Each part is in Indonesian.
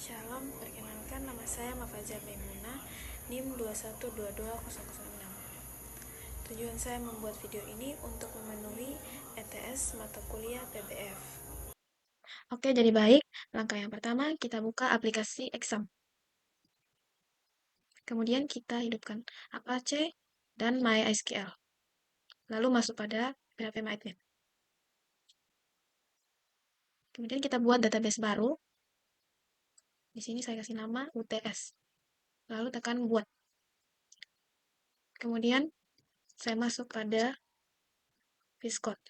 Shalom, perkenalkan nama saya Mafaza Maimuna, NIM 2122006. Tujuan saya membuat video ini untuk memenuhi ETS mata kuliah PBF. Oke, jadi baik. Langkah yang pertama, kita buka aplikasi Exam. Kemudian kita hidupkan Apache dan MySQL. Lalu masuk pada PHP-MyAdmin. Kemudian kita buat database baru. Di sini saya kasih nama UTS. Lalu tekan buat. Kemudian saya masuk pada VSCode.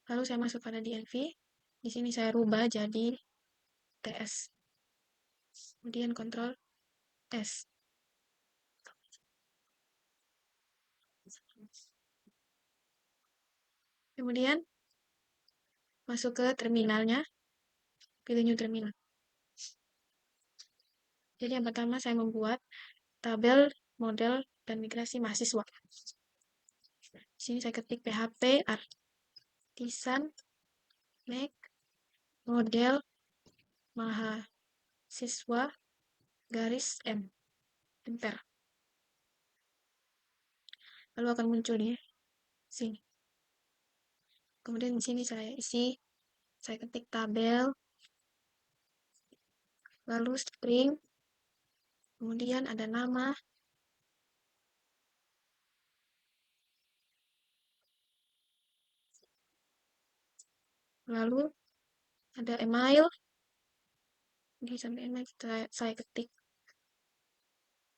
Lalu saya masuk pada DNV. Di sini saya rubah jadi TS. Kemudian Ctrl S. Kemudian masuk ke terminalnya, pilih New Terminal. Jadi yang pertama saya membuat tabel, model, dan migrasi mahasiswa. Di sini saya ketik PHP Artisan Make Model Mahasiswa garis M. Enter. Lalu akan muncul di sini. Kemudian di sini saya isi, saya ketik tabel, lalu string, kemudian ada nama, lalu ada email, di sampai email saya ketik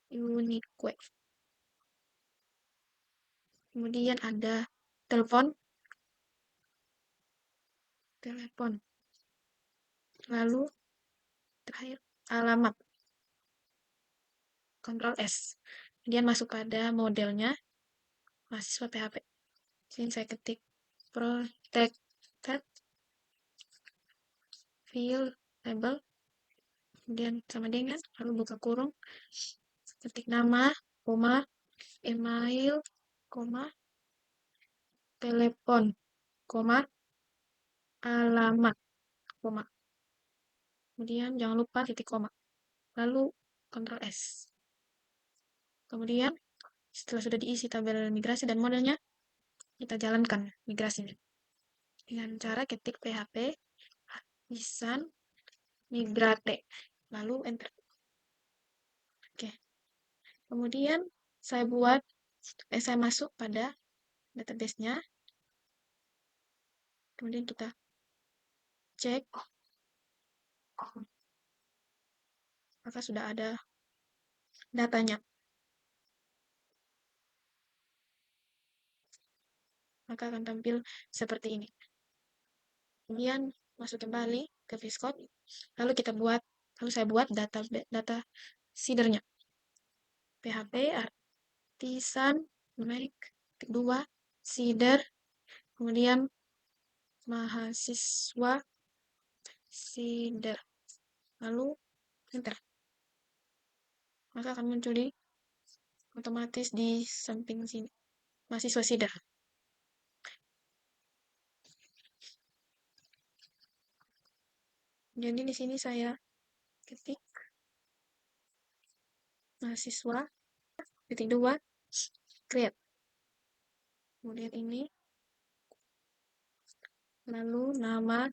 unique. Kemudian ada telepon, lalu terakhir alamat, Ctrl S. Kemudian masuk pada modelnya mahasiswa PHP. Sini saya ketik protected field label, kemudian sama dengan, lalu buka kurung, ketik nama, koma, email, koma, telepon, koma, alamat, koma. Kemudian jangan lupa titik koma. Lalu Ctrl S. Kemudian setelah sudah diisi tabel migrasi dan modelnya, kita jalankan migrasinya dengan cara ketik PHP Artisan Migrate, lalu enter. Oke. Kemudian saya masuk pada database-nya. Kemudian kita cek apakah sudah ada datanya. Maka akan tampil seperti ini. Kemudian masuk kembali ke VSCode. Lalu saya buat data seedernya. PHP Artisan Make 2 seeder, kemudian mahasiswa seeder, lalu enter. Maka akan muncul otomatis di samping sini mahasiswa seeder. Jadi di sini saya ketik mahasiswa titik 2 create. Kemudian ini, lalu nama,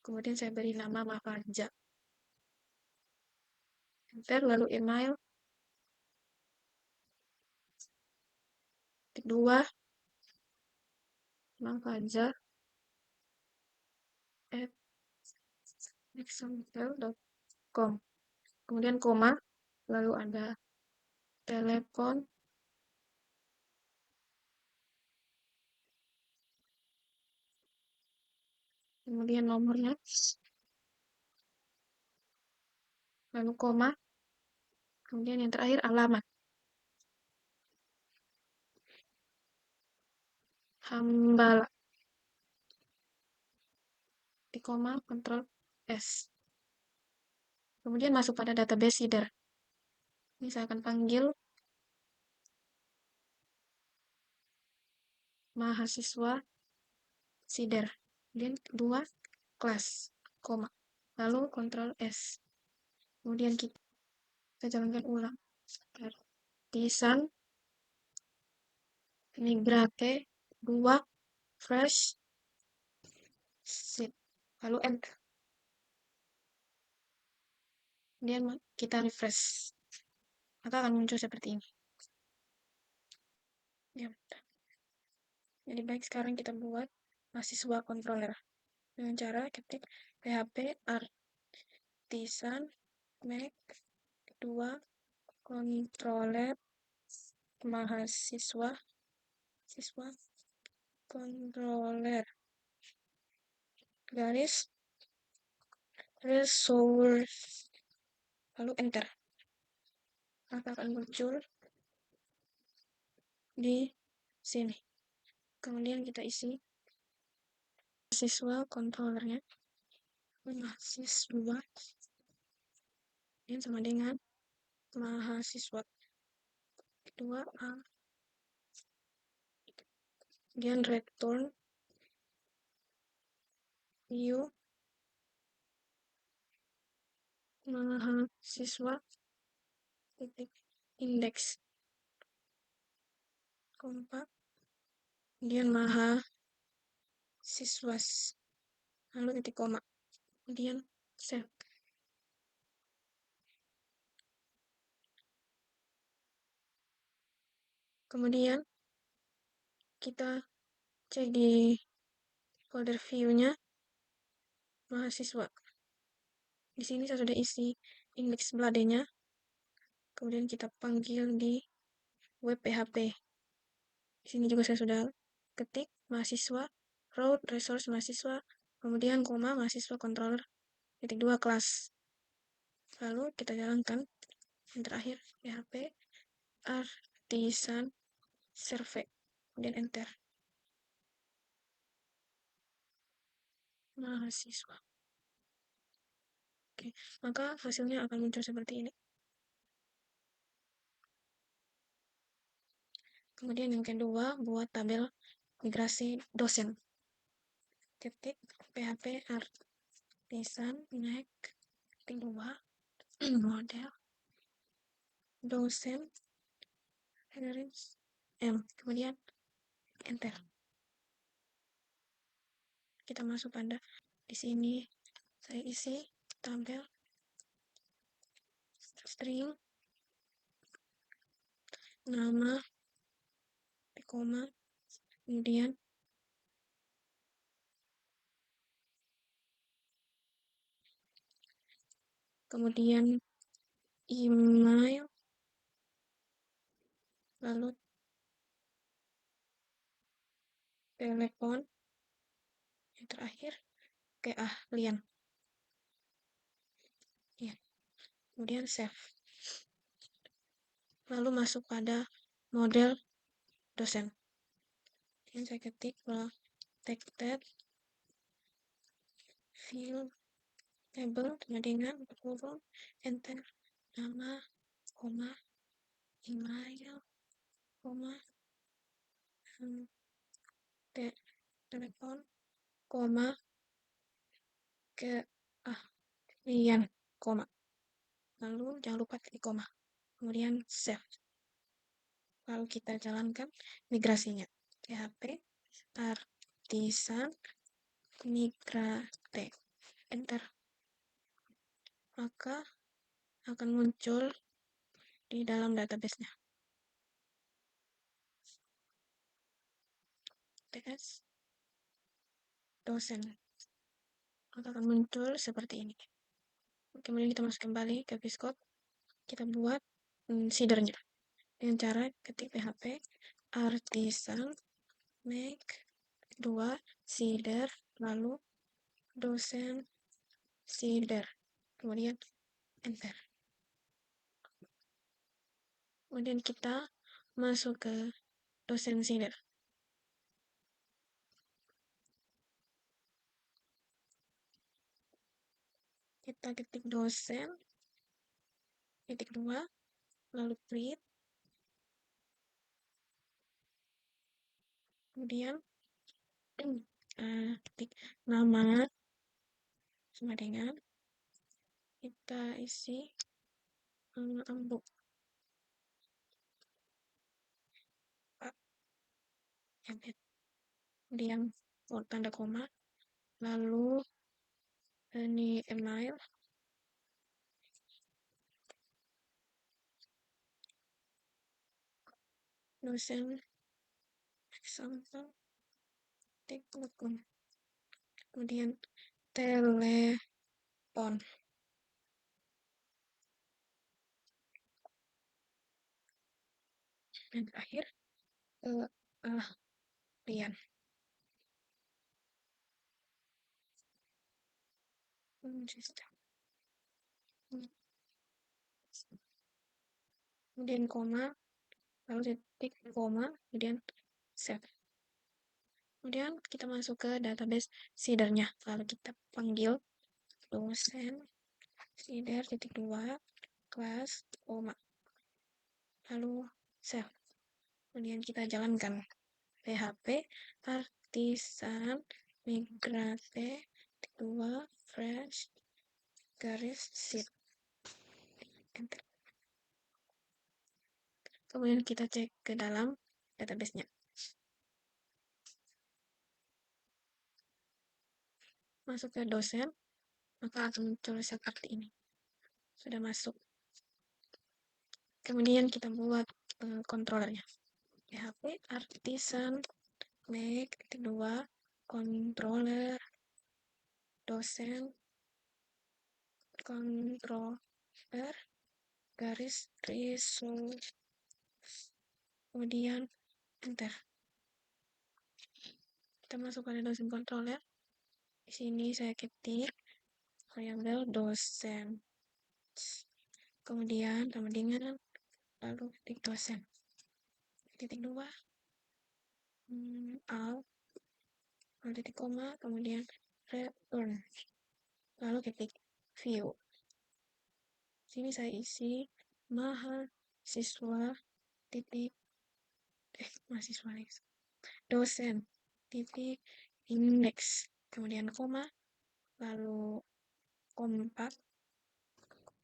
kemudian saya beri nama Mafarja. Enter, lalu email, titik 2, Mafarja @example.com. Kemudian koma, lalu ada telepon, kemudian nomornya, lalu koma, kemudian yang terakhir alamat. Hambala. Di koma, Ctrl S. Kemudian masuk pada database seeder. Ini saya akan panggil mahasiswa sider, kemudian 2 kelas, koma, lalu Ctrl S, kemudian kita jalankan ulang, artisan migrate 2 fresh seat, lalu enter, kemudian kita refresh, maka akan muncul seperti ini. Ya, jadi baik, sekarang kita buat mahasiswa controller dengan cara ketik php artisan make 2 controller mahasiswa controller garis resource, lalu enter, maka akan muncul di sini. Kemudian kita isi mahasiswa controllernya, mahasiswa ini sama dengan mahasiswa 2A, kemudian return view mahasiswa titik indeks kompak, kemudian mahasiswa, lalu titik koma, kemudian save. Kemudian kita cek di folder view-nya mahasiswa. Di sini saya sudah isi indeks blade-nya. Kemudian kita panggil di web PHP. Di sini juga saya sudah ketik mahasiswa root resource mahasiswa, kemudian koma mahasiswa controller titik 2 kelas. Lalu kita jalankan yang terakhir PHP artisan survey, kemudian enter, mahasiswa. Oke, maka hasilnya akan muncul seperti ini. Kemudian yang kedua, buat tabel migrasi dosen. Ketik php artisan make 2 model dosen garis M, kemudian enter. Kita masuk pada di sini saya isi tabel string nama koma, kemudian email, lalu telepon, yang terakhir keahlian. Ya, kemudian save. Lalu masuk pada model dosen. Yang saya ketik protected field table sama dengan huruf enter, nama, koma, email, koma, telepon, koma, keahlian, koma. Lalu jangan lupa klik koma. Kemudian save. Lalu kita jalankan migrasinya. PHP artisan migrate. Enter. Maka akan muncul di dalam database-nya. TS dosen. Maka akan muncul seperti ini. Kemudian kita masuk kembali ke VS Code. Kita buat seedernya dengan cara ketik php artisan make 2 seeder, lalu dosen seeder, kemudian enter. Kemudian kita masuk ke dosen seeder. Kita ketik dosen titik 2, lalu print, Kemudian ketik nama sama dengan kita isi ambuk Pak Ebet. Kemudian tanda koma, lalu ini email, dosen example teknikum, kemudian telepon, dan terakhir Rian. Sistem. Kemudian koma, lalu titik koma, kemudian save. Kemudian kita masuk ke database seedernya, lalu kita panggil dosen seeder titik 2 kelas koma, lalu save. Kemudian kita jalankan PHP artisan migrate titik 2 fresh garis sheet, enter. Kemudian kita cek ke dalam database-nya. Masuk ke dosen, maka akan muncul seperti ini. Sudah masuk. Kemudian kita buat controllernya. PHP artisan make 2 controller dosen controller garis result, kemudian enter. Kita masuk pada dosen controller. Di sini saya ketik variabel dosen, kemudian sama dengan lalu ketik dosen titik 2 alt lalu titik koma, kemudian return, lalu ketik view. Sini saya isi mahasiswa titik mahasiswa dosen titik indeks, kemudian koma, lalu kompak,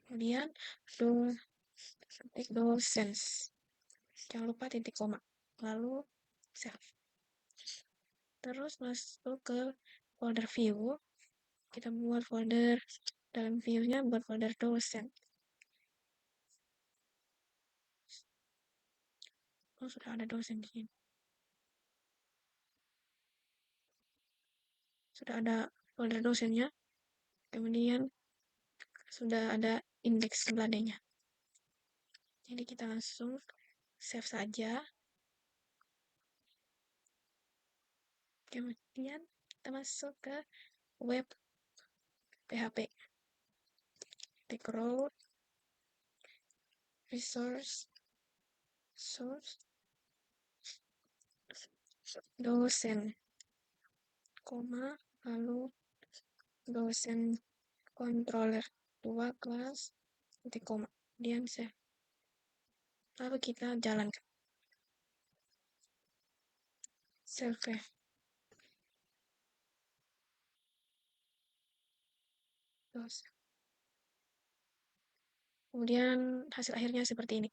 kemudian titik dosens, jangan lupa titik koma, lalu save. Terus masuk ke folder view, kita buat folder dalam view-nya, buat folder dosen. Oh, sudah ada dosen di sini. Sudah ada folder dosennya, kemudian sudah ada indeks sebelahnya. Jadi kita langsung save saja. Kemudian kita masuk ke web PHP. Ketik root resource source dosen, koma, lalu dosen controller 2 kelas titik koma, kemudian save. Lalu kita jalankan save. Dosen. Kemudian hasil akhirnya seperti ini.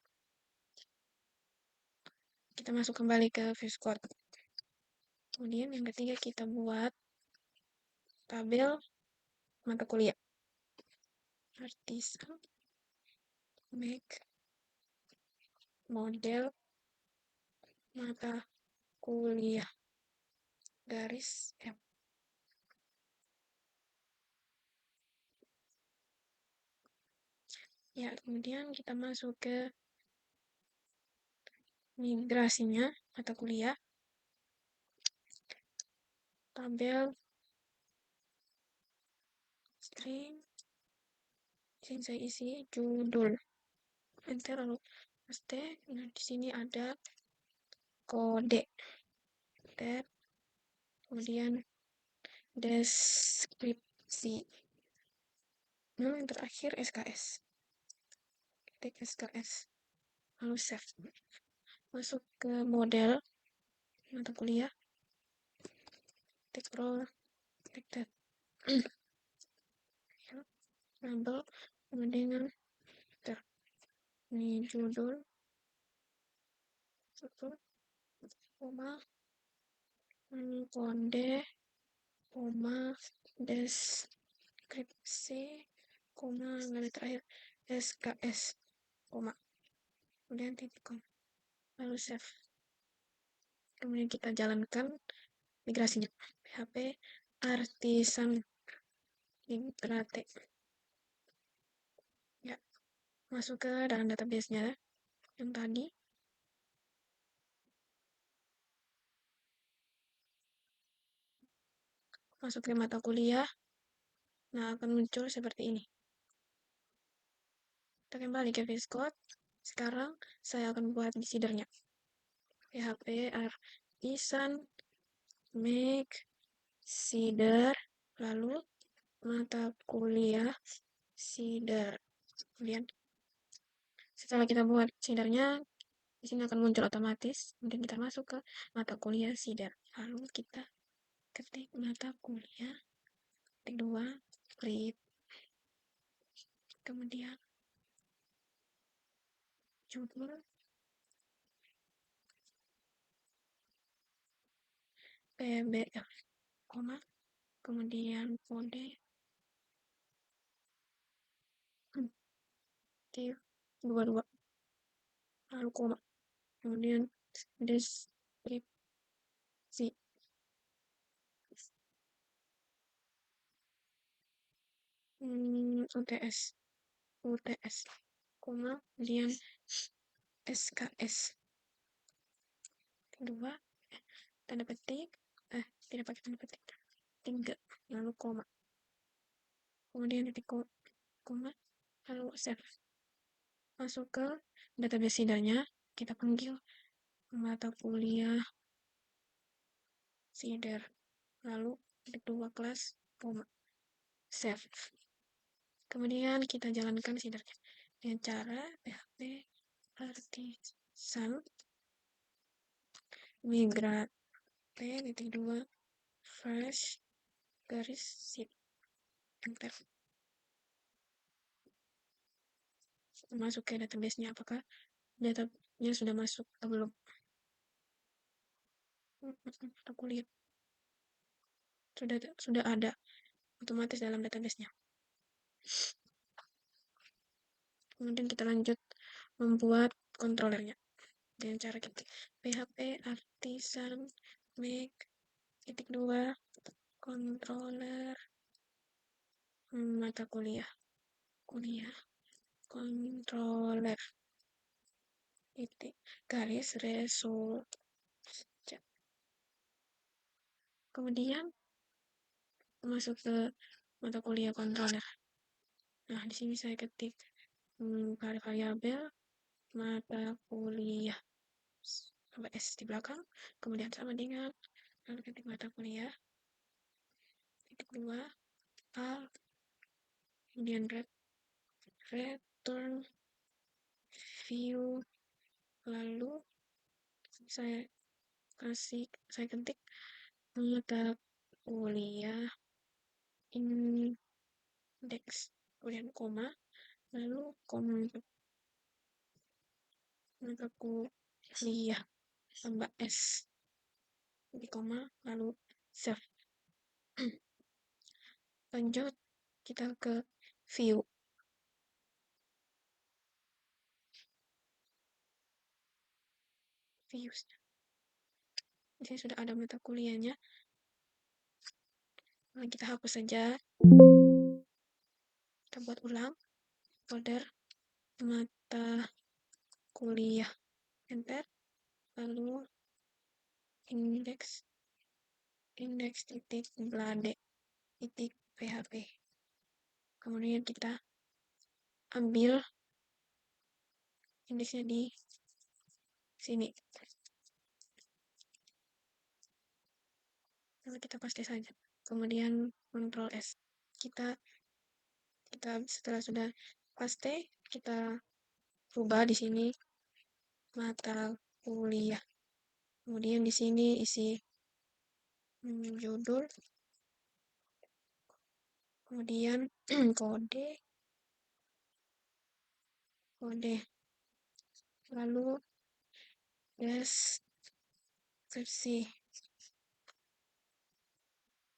Kita masuk kembali ke ViewScode. Kemudian yang ketiga kita buat tabel mata kuliah. Artisan make model mata kuliah garis M. Ya, kemudian kita masuk ke migrasinya mata kuliah. Tabel string, sini saya isi judul, enter, lalu paste. Nah, di sini ada kode tab, kemudian deskripsi, lalu yang terakhir SKS, ketik SKS, lalu save. Masuk ke model mata kuliah, Titik row, titik that. Label, kemudian ini judul, satu, koma, kode, koma, deskripsi, koma, lalu terakhir SKS, koma, kemudian titik koma, lalu save. Kemudian kita jalankan migrasinya. PHP Artisan Migrate. Ya, masuk ke dalam database-nya yang tadi. Masuk ke mata kuliah. Nah, akan muncul seperti ini. Kita kembali ke VS Code. Sekarang saya akan buat decidernya. PHP Artisan make decider, lalu mata kuliah decider. Kemudian setelah kita buat decidernya, di sini akan muncul otomatis. Kemudian kita masuk ke mata kuliah decider. Lalu kita ketik mata kuliah, ketik 2, read. Kemudian judul, PBL, koma, kemudian kode, div 22, lalu koma, kemudian deskripsi, UTS, koma, kemudian SKS, kedua, tanda petik, tidak pakai tanda petik, 3, lalu koma, kemudian titik koma, lalu save. Masuk ke database seedernya, kita panggil mata kuliah seeder, lalu titik 2 kelas, koma, save. Kemudian kita jalankan seedernya dengan cara PHP Artisan Migrate titik 2 fresh garis sheet, enter. Masuk ke database-nya, apakah datanya sudah masuk atau belum. Aku lihat sudah ada otomatis dalam database-nya. Kemudian kita lanjut membuat controllernya dengan cara ketik PHP Artisan make titik 2 controller mata kuliah controller titik garis result. Kemudian masuk ke mata kuliah controller. Nah, di sini saya ketik variabel mata kuliah tambah S di belakang, kemudian sama dengan lalu ketik mata kuliah titik 2 A, kemudian return view, lalu saya ketik mata kuliah index, kemudian koma, lalu mata kuliah tambah S di koma, lalu save. Lanjut kita ke views. Di sini sudah ada mata kuliahnya. Nah, kita hapus saja. Kita buat ulang folder mata kuliah, enter, lalu index titik blade titik php. Kemudian kita ambil indeksnya di sini, lalu kita paste saja, kemudian Ctrl S. Kita setelah sudah paste, kita rubah di sini mata kuliah, kemudian di sini isi judul, kemudian kode, lalu deskripsi,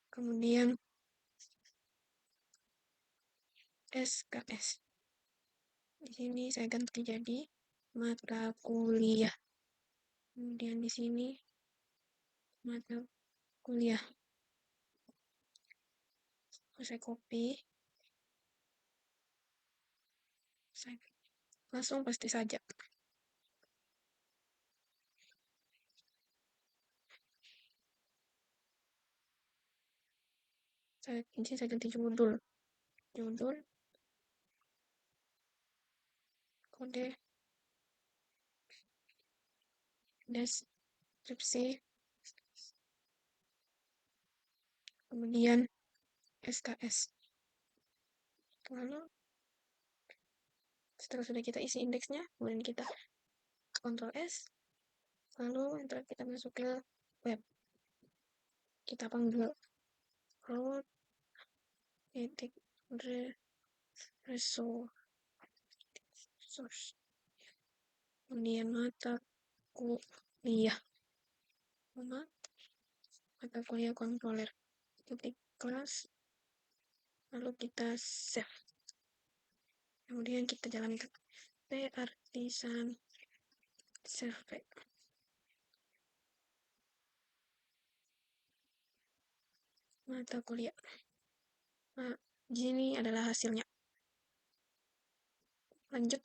kemudian SKS. Di sini saya ganti jadi mata kuliah. Kemudian di sini mata kuliah. Saya copy. Langsung pasti saja. Ini saya ganti judul, kode, deskripsi, kemudian SKS. Lalu setelah sudah kita isi indeksnya, kemudian kita Ctrl S, lalu enter, kita masuk ke web. Kita panggil root titik resource, kemudian mata kuliah, mata kuliah controller, titik kelas, lalu kita save. Kemudian kita jalankan Artisan survei. Mata kuliah. Nah, di sini adalah hasilnya. Lanjut.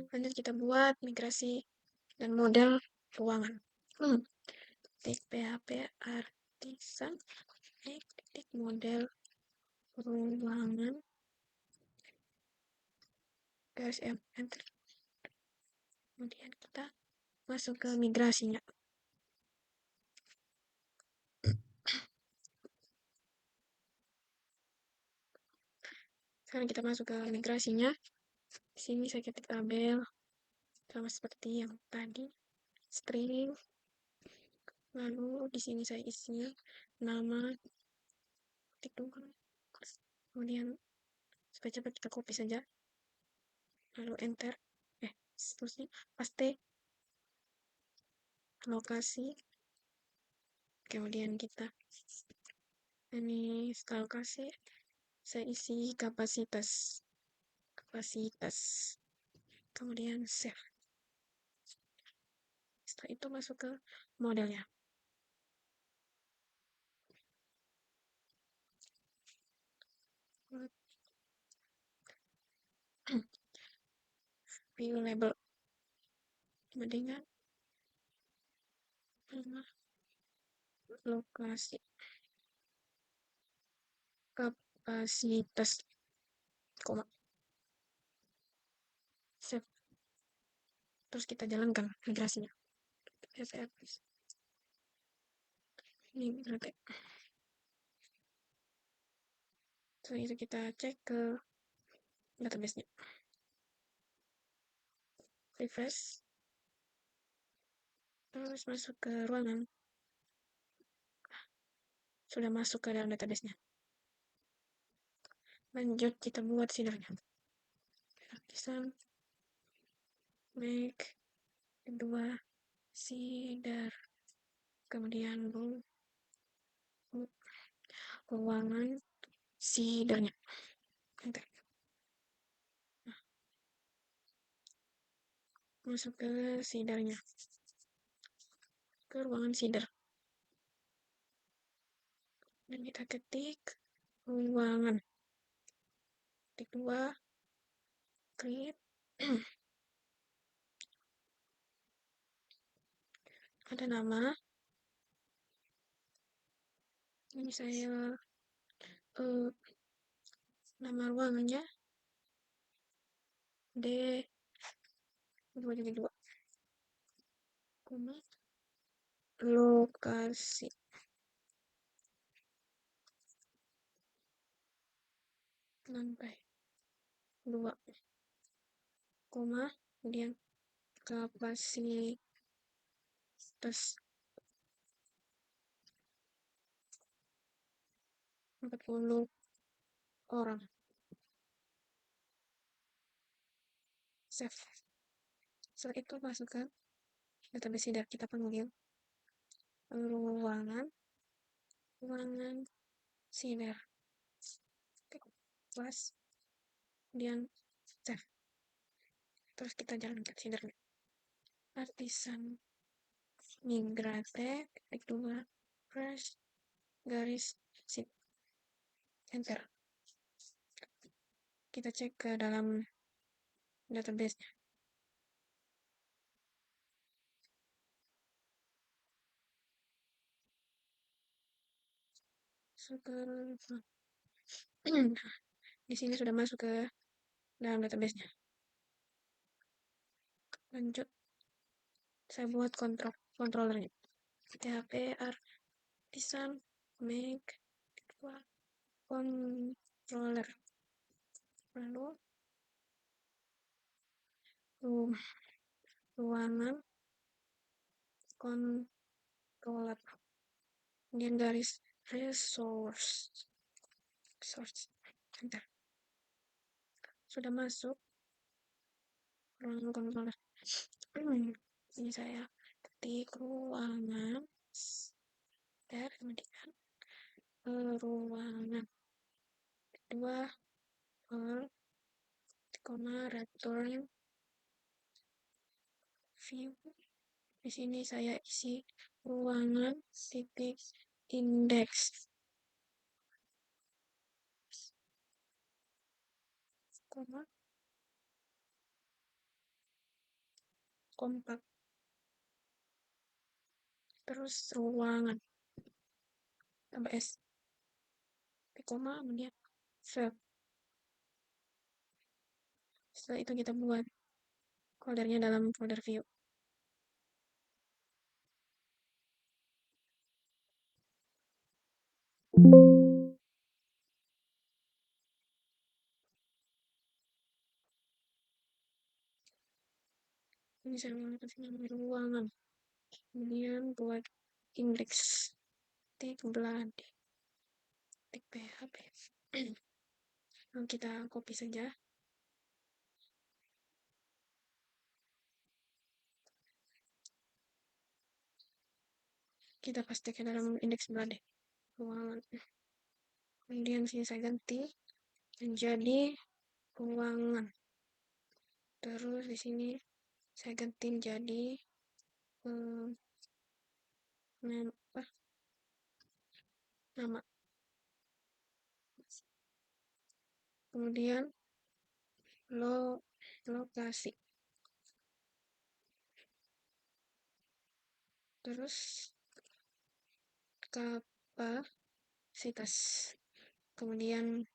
Lanjut kita buat migrasi dan model ruangan. Titik PHP Artisan, titik model ruangan, garis enter. Kemudian kita masuk ke migrasinya. Sekarang kita masuk ke migrasinya. Di sini saya ketik tabel sama seperti yang tadi, string. Lalu di sini saya isi nama, kemudian supaya cepat kita copy saja, lalu enter, seterusnya paste lokasi, kemudian kita ini setelah lokasi saya isi kapasitas, kemudian save. Setelah itu masuk ke modelnya. View label dengan lokasi, kapasitas, koma, save. Terus kita jalankan migrasinya. Ini berarti. Setelah itu kita cek ke database-nya. Refresh. Terus masuk ke ruangan. Sudah masuk ke dalam database-nya. Lanjut kita buat seedernya. Artisan make kedua seeder, kemudian ruangan seedernya. Enter. Masuk ke seedernya, ke ruangan seeder, dan kita ketik ruangan, ketik 2, create. Ada nama, ini saya nama ruangannya D2.2, lokasi, lantai 2, kemudian kapasitas 40 orang. Save. Setelah itu masukkan database yang kita panggil ruangan sider. Plus kemudian save. Terus kita jalankan sidernya. Artisan migrate ketik 2 fresh garis sit enter. Kita cek ke dalam database-nya. Di sini sudah masuk ke dalam database-nya. Lanjut, saya buat controllernya. PHP artisan make controller. Lalu ruangan controller. Kemudian garis resource. Enter. Sudah masuk ruangan controller. Ini saya ketik ruangan kemudian ruangan kedua return view. Di sini saya isi ruangan titik index kompak, terus ruangan tambah s koma kemudian save. Setelah itu kita buat foldernya dalam folder view. Ini saya kasih nama ruangan, kemudian buat indeks titik beladi titik php. Kita copy saja. Kita pastikan dalam indeks beladi ruangan. Kemudian sini saya ganti menjadi ruangan. Terus di sini saya ganti jadi nama. Kemudian lokasi. Terus kapasitas. Kemudian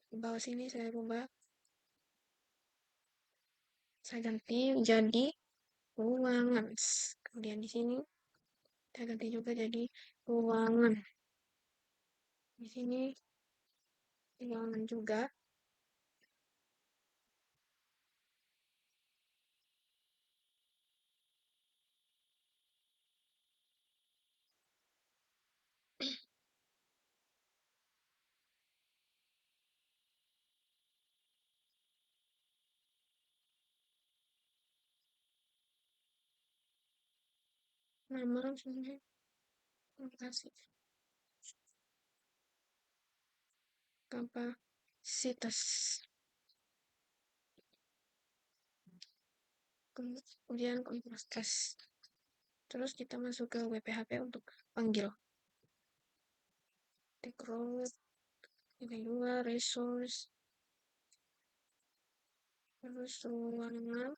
di bawah sini saya rubah, saya ganti jadi ruangan. Kemudian di sini saya ganti juga jadi ruangan. Di sini ruangan juga. Nama sini lokasi. Kapasitas. Kemudian kapasitas. Terus kita masuk ke WPHP untuk panggil. Take root, kedua resource, terus ruangan,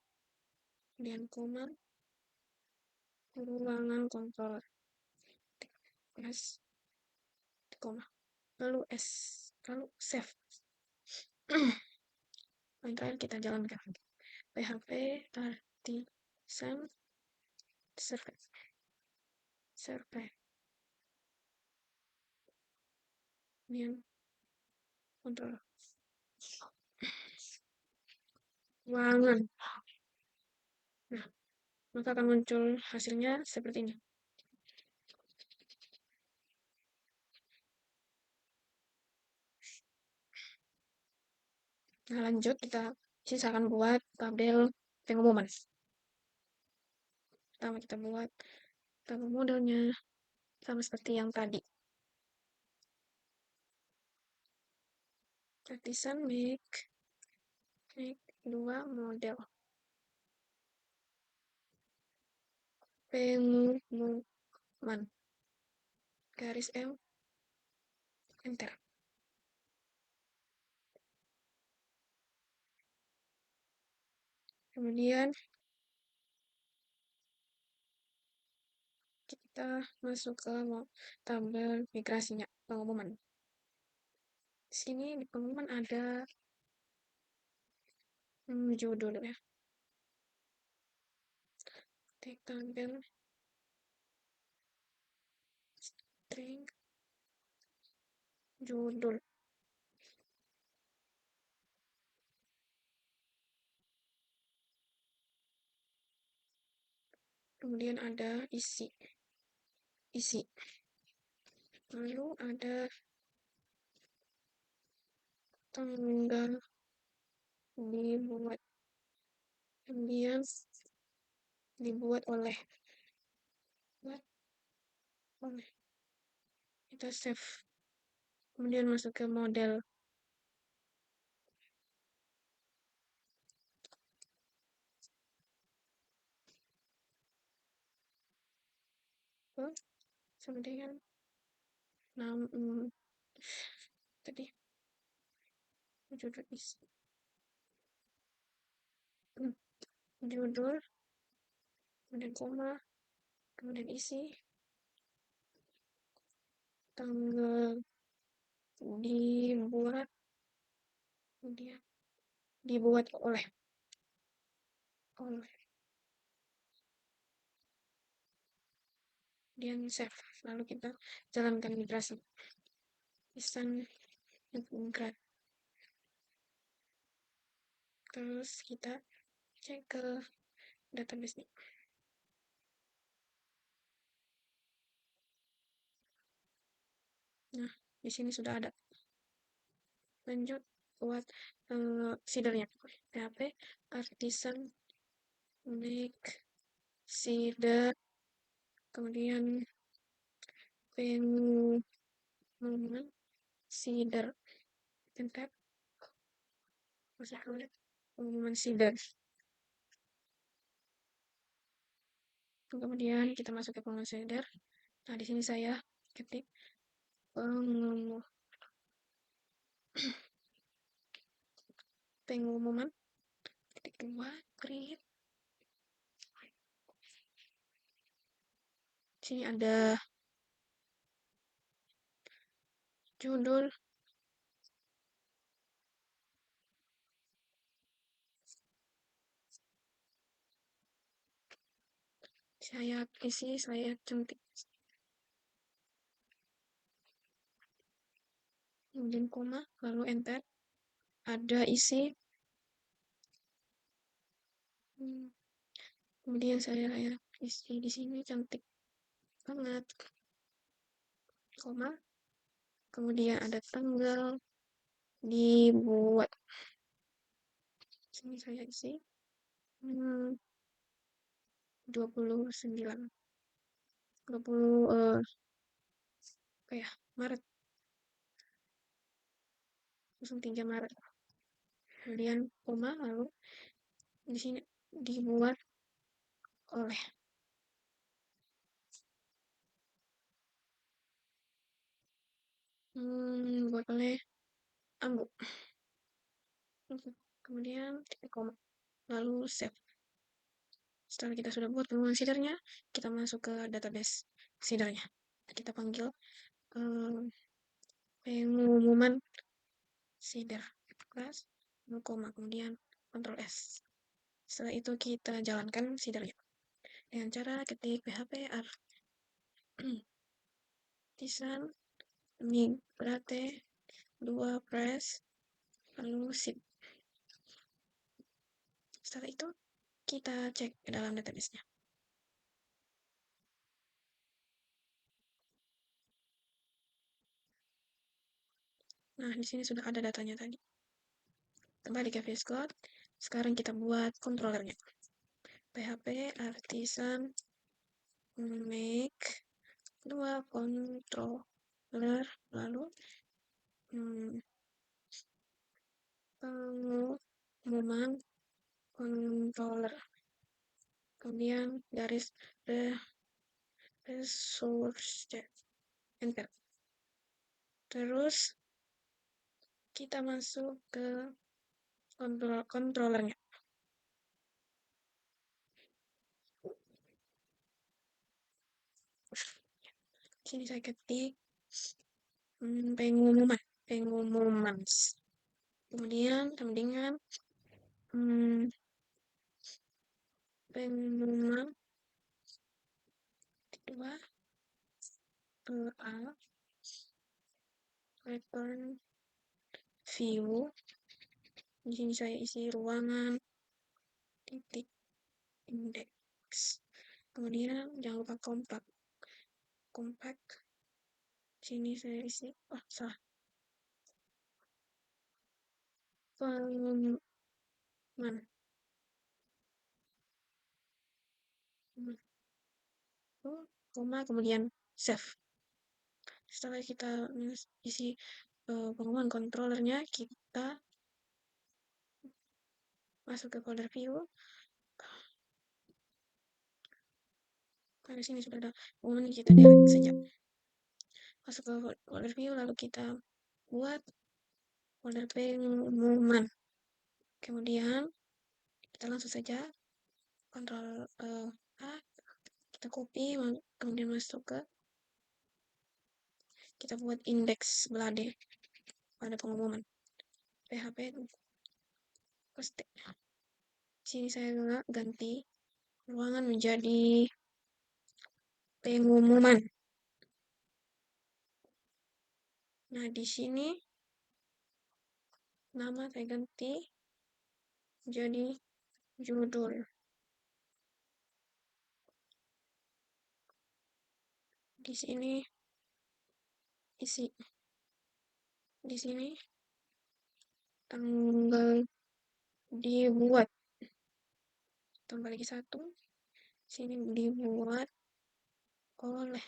kemudian command, ruangan controller, plus, koma, lalu s, lalu save. Yang terakhir kita jalankan php artisan survey. Kemudian controller. ruangan. Nah, maka akan muncul hasilnya seperti ini. Nah, lanjut kita sisakan buat tabel pengumuman. Pertama kita buat tabel modelnya sama seperti yang tadi. Artisan make 2 model. Pengumuman. Garis M, enter. Kemudian kita masuk ke tabel migrasinya, pengumuman. Di sini di pengumuman ada judul ya. Tabel string judul. Kemudian ada isi. Lalu ada tanggal dibuat. Kemudian dibuat oleh. Kita save. Kemudian masuk ke model. Kemudian tadi judul isi. Judul, kemudian koma, kemudian isi, tanggal dibuat, kemudian dibuat oleh kemudian save. Lalu kita jalankan migrasi. Instan migrate. Terus kita cek ke database nih. Nah, di sini sudah ada. Lanjut buat seedernya. PHP artisan make seeder, kemudian pengumuman seeder, tab masuk ke pengumuman seeder. Kemudian kita masuk ke pengumuman seeder. Nah, di sini saya ketik pengumuman ketik 2 create. Sini ada judul, saya isi, saya cantik, kemudian koma, lalu enter. Ada isi, kemudian saya isi di sini cantik banget, koma, kemudian ada tanggal dibuat. Sini saya isi 29 Maret, 3 Maret. Kemudian koma, lalu di sini dibuat oleh. Buat oleh Ambu. Kemudian titik koma, lalu save. Setelah kita sudah buat pengumuman seedernya, kita masuk ke database seedernya. Kita panggil pengumuman seeder kelas, kemudian Ctrl S. Setelah itu kita jalankan seedernya dengan cara ketik php artisan migrate 2 press lalu zip. Setelah itu kita cek ke dalam database-nya. Nah, di sini sudah ada datanya tadi. Kembali ke VS Code. Sekarang kita buat controllernya. PHP artisan make 2 controller, lalu pengumuman controller, kemudian garis resource enter. Terus kita masuk ke controllernya. Sini saya ketik pengumuman. Kemudian dengan pengumuman kedua A return view. Di sini saya isi ruangan titik index. Kemudian jangan lupa compact. Sini saya isi salah. Pengumuman koma kemudian save. Setelah kita isi pengumuman controllernya, kita masuk ke folder view. Karena sini sudah ada pengumuman, kita delete saja. Masuk ke folder view, lalu kita buat folder pengumuman. Kemudian kita langsung saja Ctrl A, kita copy, kemudian masuk ke, kita buat index sebelah D pada pengumuman PHP paste. Sini saya ganti ruangan menjadi pengumuman. Nah, di sini nama saya ganti jadi judul. Di sini isi. Di sini tanggal dibuat. Tambah lagi 1. Sini dibuat oleh.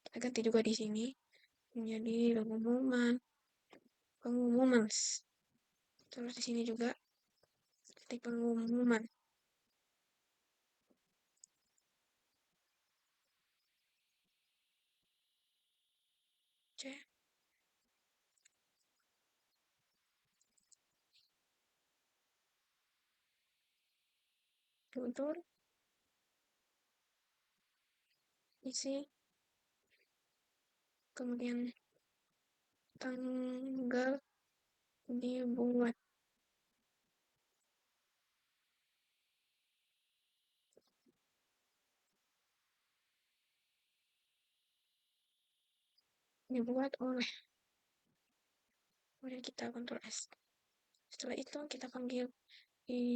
Kita ganti juga di sini menjadi pengumuman. Terus di sini juga ketik pengumuman. C. Judul. Isi. Kemudian tanggal dibuat. Dibuat oleh. Kemudian kita Ctrl S. Setelah itu kita panggil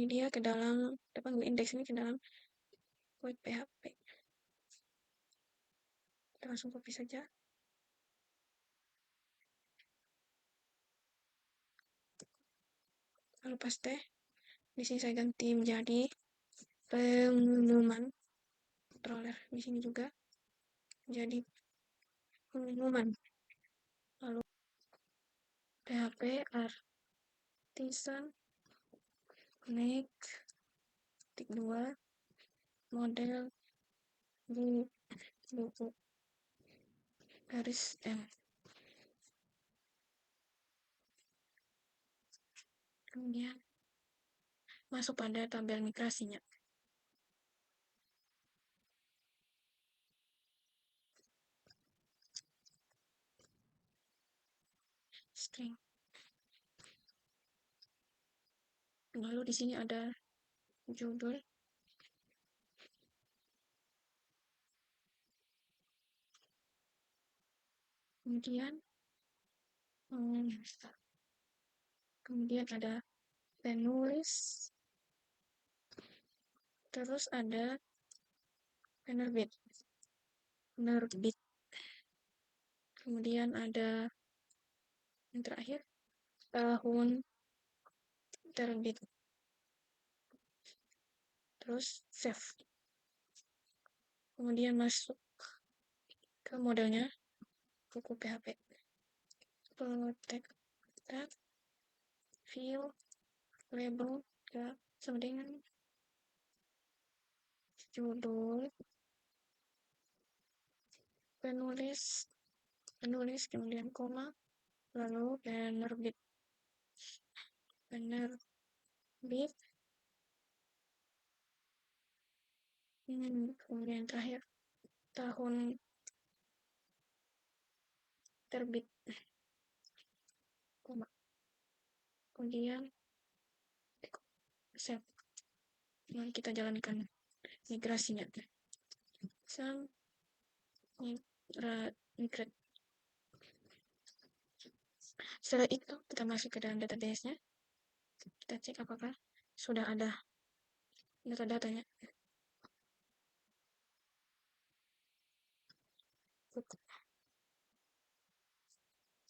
dia ke dalam, kita panggil indeks ini ke dalam web PHP. Kita langsung copy saja. Lalu paste. Di sini saya ganti menjadi pengumuman controller. Di sini juga jadi pengumuman. Lalu PHP artisan make 2 model di buku garis M. Kemudian masuk pada tabel migrasinya. String. Lalu di sini ada judul. Kemudian ada penulis, terus ada penerbit, kemudian ada yang terakhir tahun terbit, terus save, kemudian masuk ke modelnya buku PHP, protect tag, fill, label, sama dengan judul, penulis, kemudian koma, lalu penerbit, kemudian terakhir tahun terbit, koma, kemudian save. Nah, kita jalankan migrasinya. Migrate. Setelah itu kita masuk ke dalam database-nya. Kita cek apakah sudah ada data-datanya.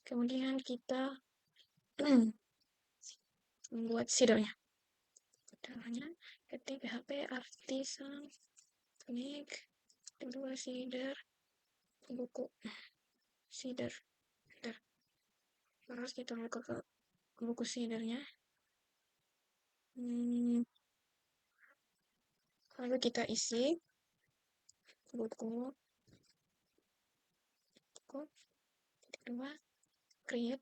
Kemudian kita membuat seedernya. Caranya ketik PHP artisan unique, kedua seeder, buku seeder. Terus kita buka ke buku seedernya. Lalu kita isi buku kedua, create,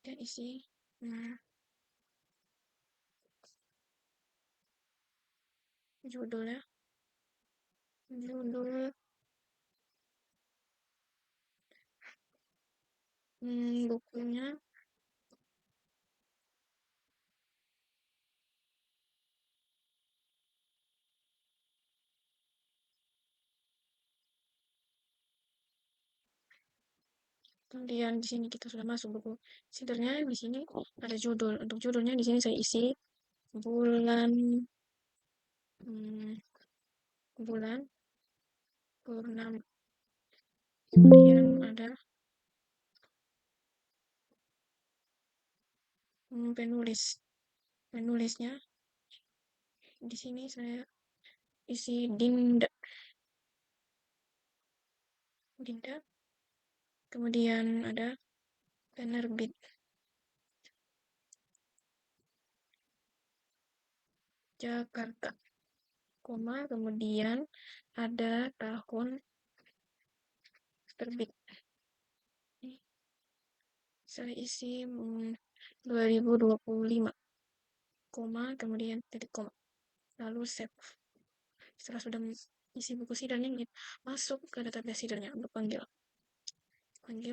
dan isi judul bukunya, kemudian di sini kita sudah masuk buku seedernya. Di sini ada judul. Untuk judulnya di sini saya isi bulan purnama. Kemudian ada penulisnya. Di sini saya isi Dinda. Kemudian ada penerbit Jakarta, koma, kemudian ada tahun terbit. Saya isi 2025, koma, kemudian titik koma, lalu save. Setelah sudah isi buku seedernya, masuk ke database seedernya untuk panggil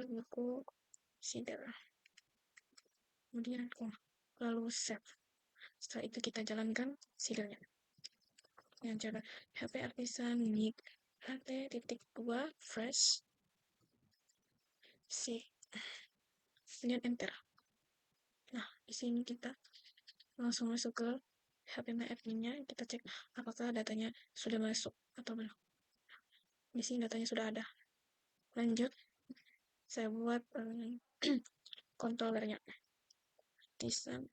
buku seeder, kemudian koma, lalu save. Setelah itu kita jalankan seedernya dengan cara HP artisan ht.2 fresh c, kemudian enter. Nah, di sini kita langsung masuk ke HP My Admin-nya. Kita cek apakah datanya sudah masuk atau belum. Di sini datanya sudah ada. Lanjut, saya buat controllernya. Design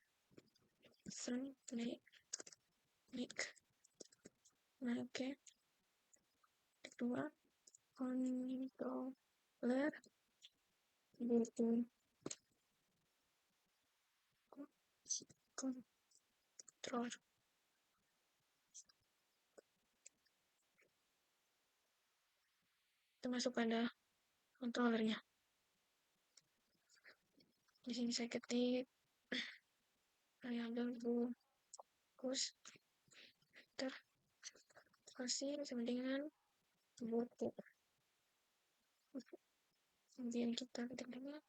make. Nah, oke. Kedua, controller buku control. Itu masuk pada controllernya. Di sini saya ketik variabel bukus kasih sama dengan buku. Kemudian kita ketik dulu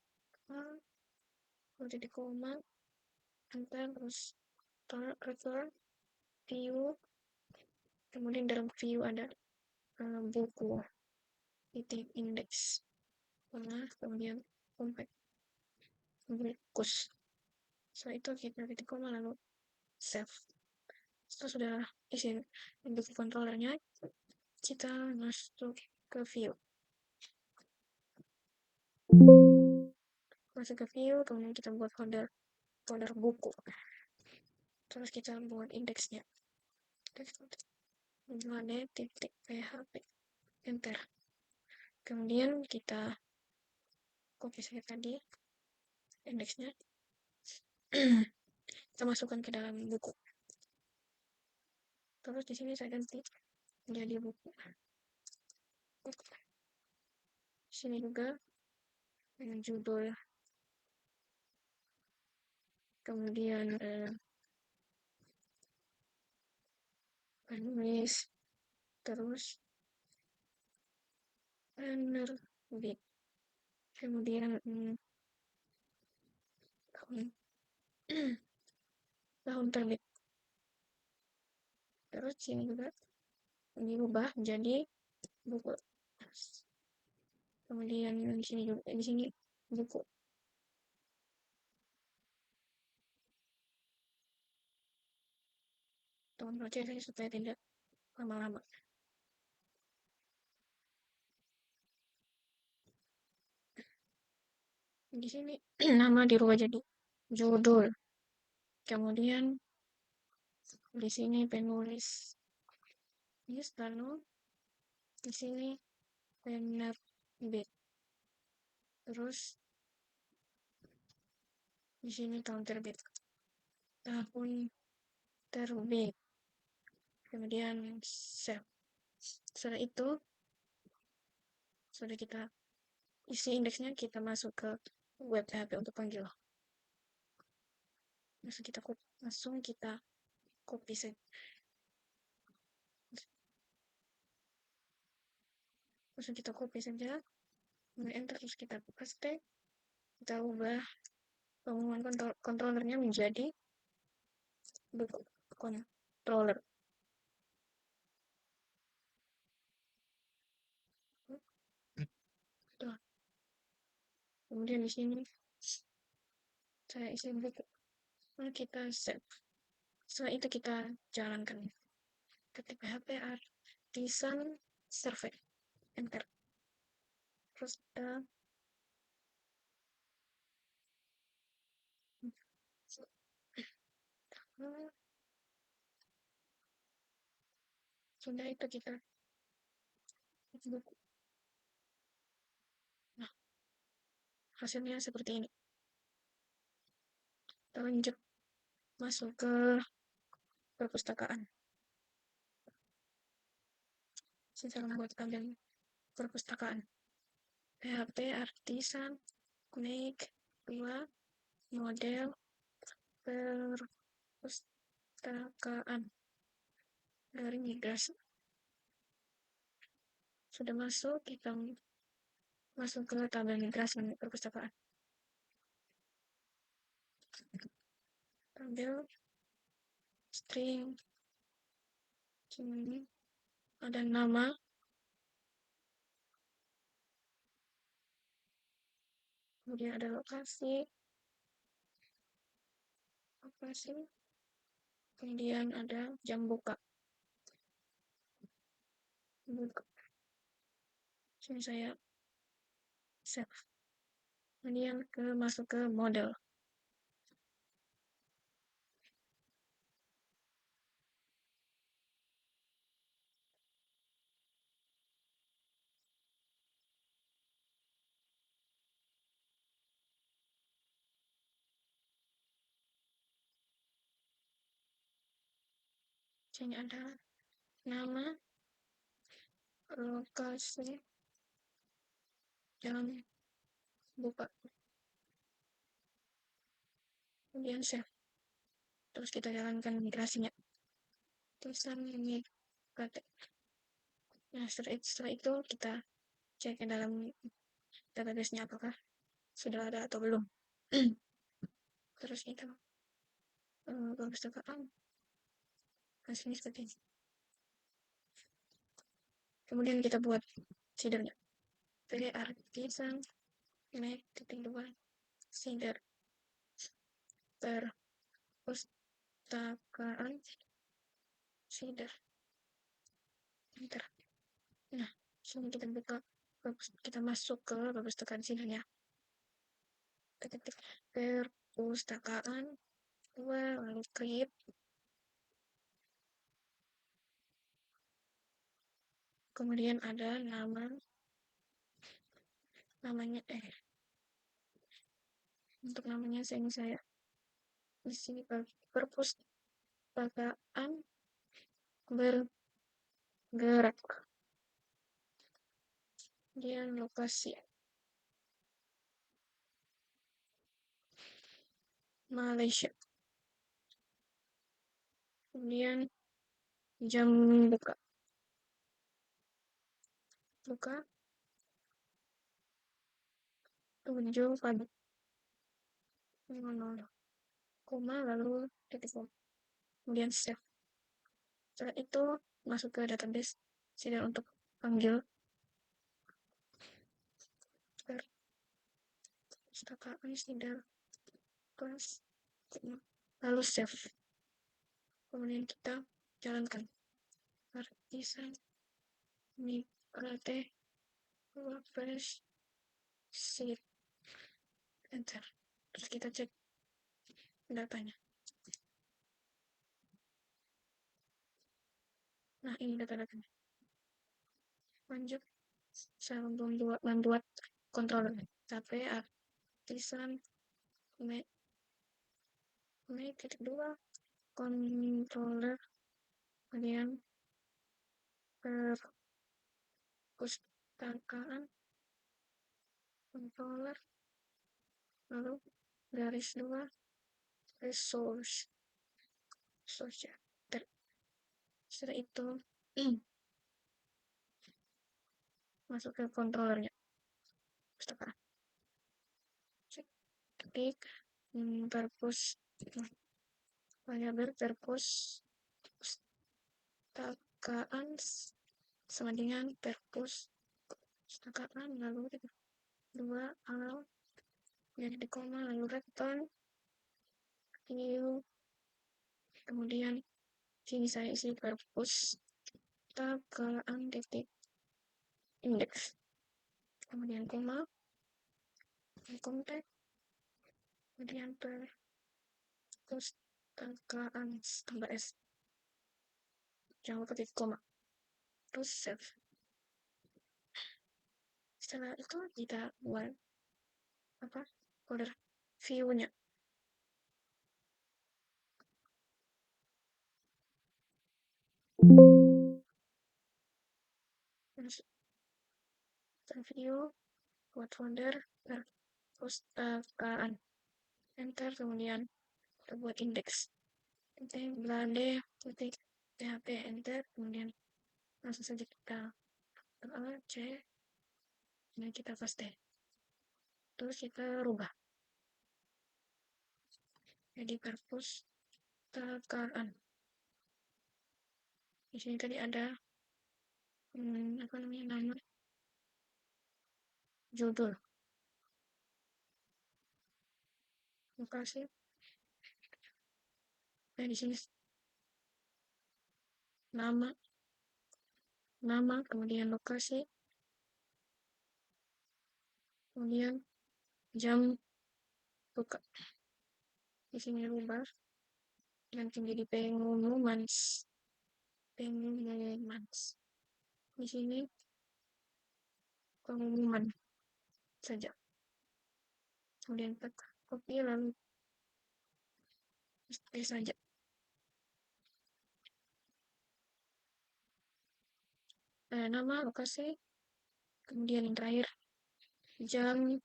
di koma, enter, terus return view, kemudian dalam view ada buku titik index, kemudian compact. fokus. Setelah itu kita ketik koma lalu save. Setelah sudah isi buku controllernya, kita masuk ke view. Kemudian kita buat folder buku. Terus kita buat indeksnya. .php, enter. Kemudian kita copy saja tadi indeksnya. Kita masukkan ke dalam buku. Terus di sini saya ganti menjadi buku. Sini juga dengan judul. Kemudian penulis, terus penerbit, kemudian tahun terbit. Terus sini juga diubah menjadi buku. Kemudian di sini juga buku. Tolong prosesnya supaya tidak lama-lama. Di sini nama dirubah jadi judul. Kemudian di sini penulis. Lalu di sini penerbit. Terus di sini tahun terbit. Tahun terbit. Kemudian save. Setelah itu sudah kita isi indeksnya, kita masuk ke web PHP untuk panggil. Langsung kita copy saja. Enter, terus kita paste. Kita ubah pengumuman controllernya menjadi buku controller. Kemudian di sini saya isi buku. Lalu kita save. Setelah itu kita jalankan. Ketik PHP artisan survey, enter. Terus kita sudah itu kita buku. Nah, hasilnya seperti ini. Kita lanjut masuk ke perpustakaan. Saya membuat tabel perpustakaan. PHP artisan make 2 model perpustakaan dari migrasi. Sudah masuk, kita masuk ke tabel migrasi perpustakaan. Tabel string, sini ada nama, kemudian ada lokasi, kemudian ada jam buka. Sini saya save. Kemudian masuk ke model. Sini ada nama, lokasi, jam buka. Kemudian save. Terus kita jalankan migrasinya. Tulisan ini kata. Nah, setelah itu kita cek ke dalam database-nya apakah sudah ada atau belum. Terus kita perpustakaan hasilnya seperti ini. Kemudian kita buat seedernya. PHP artisan make 2 seeder. perpustakaan Sidar. Enter. Nah, sini kita buka, kita masuk ke perpustakaan Sidar ya. Ketik perpustakaan 2 lalu create, kemudian ada namanya untuk namanya saya di sini perpustakaan bergerak, kemudian lokasi Malaysia, kemudian jam buka 7 pagi, koma lalu titik koma, kemudian save. Setelah itu masuk ke database Sidar untuk panggil perpustakaan Sidar kelas, lalu save, kemudian kita jalankan artisan migrate WordPress sheet, enter, terus kita cek datanya. Nah, ini data-datanya. Lanjut, saya membuat controller sampai artisan titik 2 controller, kemudian perpustakaan controller, lalu garis 2 resource ya. Setelah itu masuk ke controllernya perpustakaan, ketik variabel perpustakaan sama dengan perpustakaan lalu 2 awal jadi di koma lalu return new, kemudian sini saya isi perpustakaan titik index, kemudian koma, kontak, kemudian perpustakaan tambah S, jangan lupa titik koma, terus save. Setelah itu kita buat folder view-nya. View buat folder perpustakaan, enter, kemudian kita buat index blade php, enter, kemudian langsung saja kita c, dan kita paste, terus kita rubah jadi perpustakaan. Di sini tadi ada nama judul, lokasi, di sini nama, kemudian lokasi, kemudian jam buka. Di sini rubah ganti menjadi pengumuman. Di sini pengumuman saja, kemudian copy lalu paste saja. Nama, lokasi, kemudian yang terakhir jam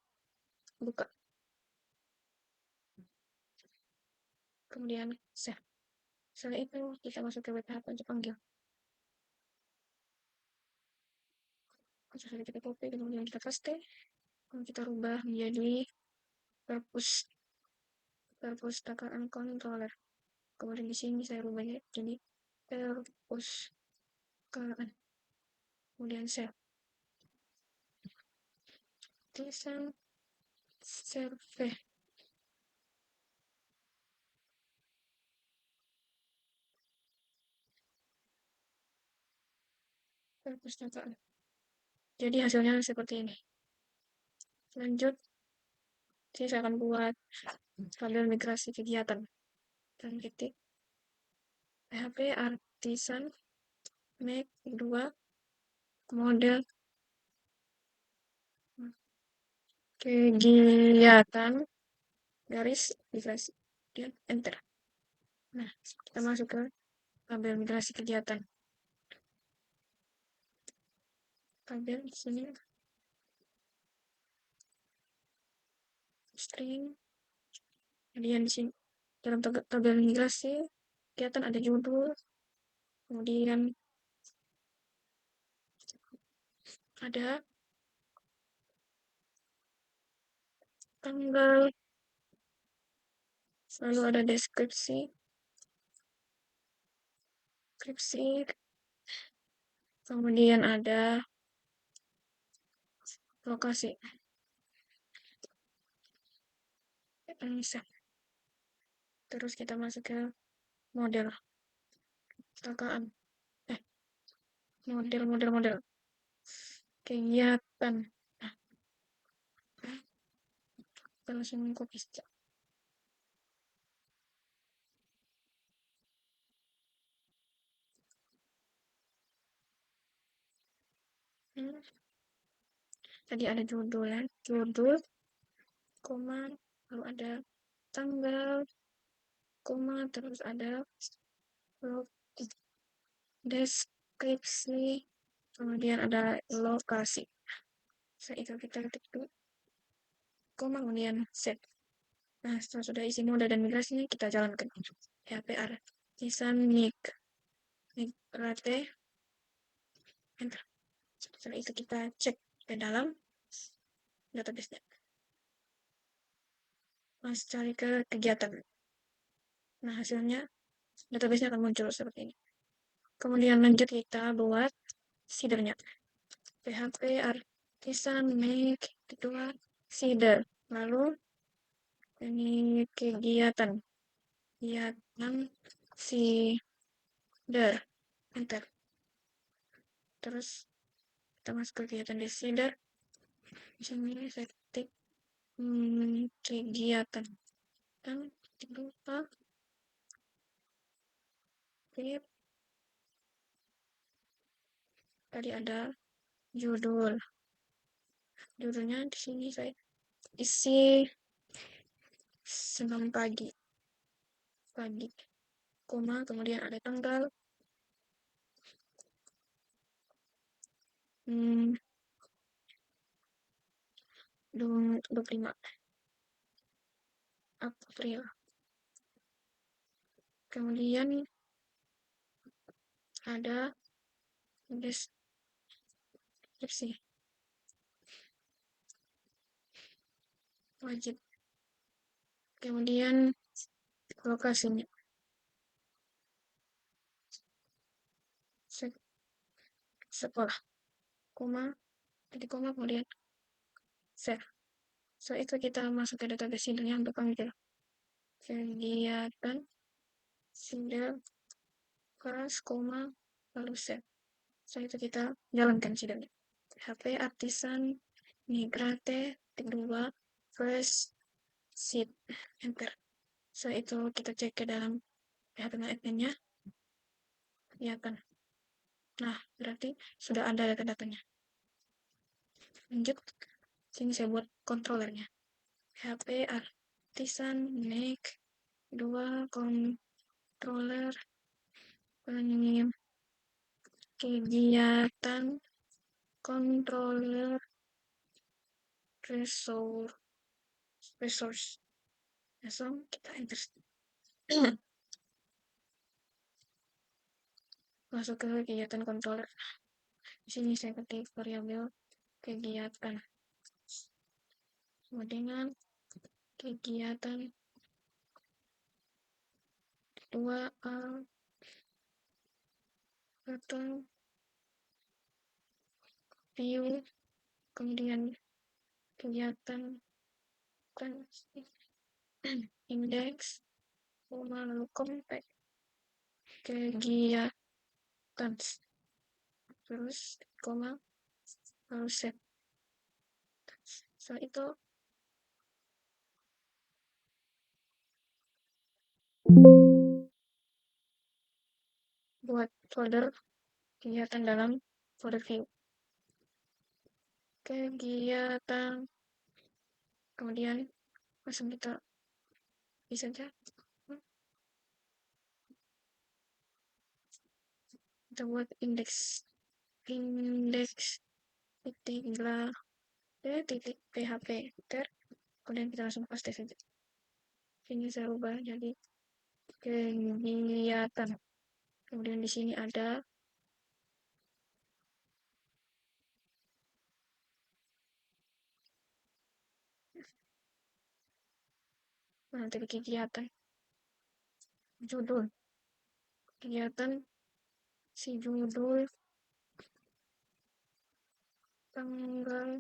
buka, kemudian save. Setelah itu kita masuk ke web tahap untuk panggil. Sudah kita copy, kemudian kita paste, kemudian kita rubah menjadi perpustakaan controller. Kemudian di sini saya rubah jadi perpustakaan, kemudian save. Desain survei, perpustakaan. Jadi hasilnya seperti ini. Lanjut, saya akan buat tabel migrasi kegiatan. Dan titik PHP Artisan Make 2 model kegiatan garis migrasi dan enter. Nah, kita masuk ke tabel migrasi kegiatan. Tabel di sini string, kemudian di sini dalam tabel migrasi kegiatan ada judul, kemudian ada tanggal, lalu ada deskripsi, kemudian ada lokasi. Terus kita masuk ke model kecelakaan, model kegiatan. Nah, kita langsung copy saja. Tadi ada judul, koma, lalu ada tanggal, koma, terus ada deskripsi, kemudian ada lokasi. Setelah itu kita ketik dulu, koma, kemudian set. Nah, setelah sudah isi modal dan migrasinya, kita jalankan. PHP Artisan migrate, enter. Setelah itu kita cek ke dalam database-nya. Mas cari ke kegiatan. Nah, hasilnya database-nya akan muncul seperti ini. Kemudian lanjut kita buat seedernya. PHP Artisan make 2 seeder. Lalu ini kegiatan seeder, enter. Terus kita masuk ke kegiatan di seeder. Di sini saya ketik kegiatan dan lupa tadi ada judulnya di sini saya isi senam pagi, koma, kemudian ada tanggal 25 April. Kemudian ada deskripsi wajib, kemudian lokasinya sekolah, koma, kemudian save. So itu kita masuk ke database seedernya untuk panggil kegiatan seeder kelas, koma, lalu save. So itu kita jalankan seedernya. PHP Artisan migrate 2 first seed, enter. So itu kita cek ke dalam PHP admin-nya, kelihatan. Nah, berarti sudah ada data-datanya. Lanjut, sini saya buat controllernya. PHP Artisan make 2 controller kegiatan controller resource. Langsung kita enter. Masuk ke kegiatan controller. Di sini saya ketik variabel kegiatan. Dengan kegiatan 2A atau view, kemudian kegiatan indeks, lalu compact kegiatan, terus koma, lalu save. Setelah itu buat folder kegiatan dalam folder view, kegiatan, kemudian langsung kita bisa saja kita buat indeks titik titik php ter, kemudian kita langsung paste saja. Ini saya ubah jadi kegiatan, kemudian di sini ada nanti kegiatan judul kegiatan, si judul, tanggal,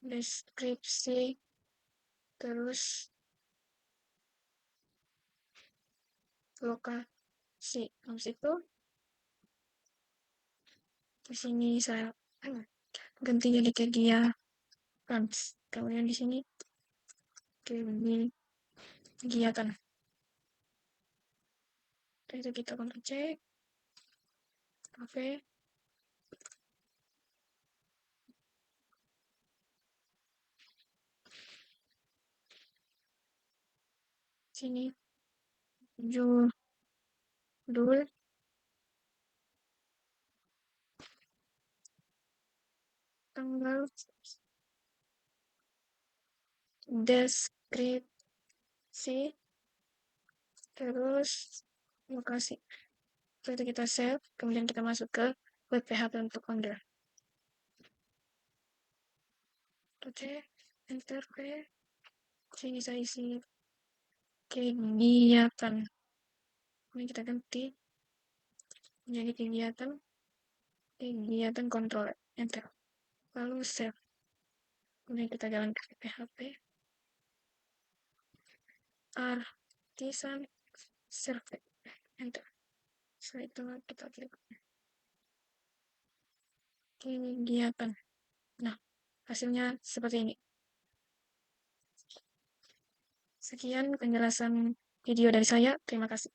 deskripsi, terus lokasi. Habis itu di sini saya ganti jadi kegiatan, kemudian di sini kegiatan. Itu kita Ctrl C, oke, sini judul, tanggal, deskripsi, terus lokasi. Setelah itu kita save, kemudian kita masuk ke web PHP untuk founder. Oke, enter ke sini saya isi kegiatan. Ini kita ganti menjadi kegiatan kontrol, enter. Lalu save. Kemudian kita jalankan ke PHP. Artisan server, enter. Setelah itu kita klik kegiatan. Nah, hasilnya seperti ini. Sekian penjelasan video dari saya. Terima kasih.